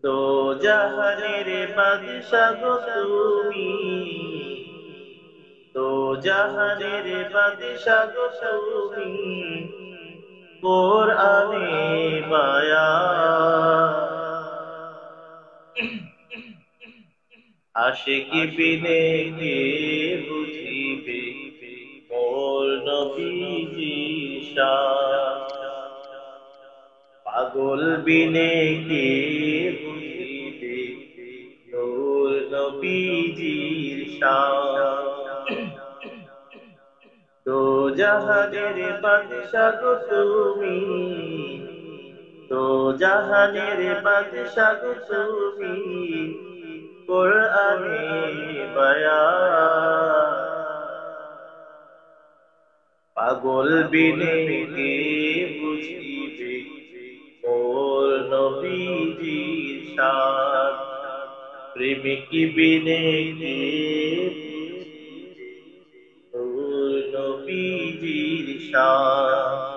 তো জাহানের বাদশা গো তুমি, তো জাহানের বাদশা গো তুমি, কোরআনে বায়ান। আশিকি বিনে কে বুঝিবে মোর নবীজির শান। পাগল বিনে কে বুঝিবে মোর নবীজির শান। দো জাহানের বাদশা গো তুমি, দো জাহানের বাদশা গো তুমি, কোরআনে বায়ান। পাগল বিনে কে বুঝিবে মোর নবীজির শান। প্রেমিক বিনে কে বুঝিবে মোর নবীজির শান।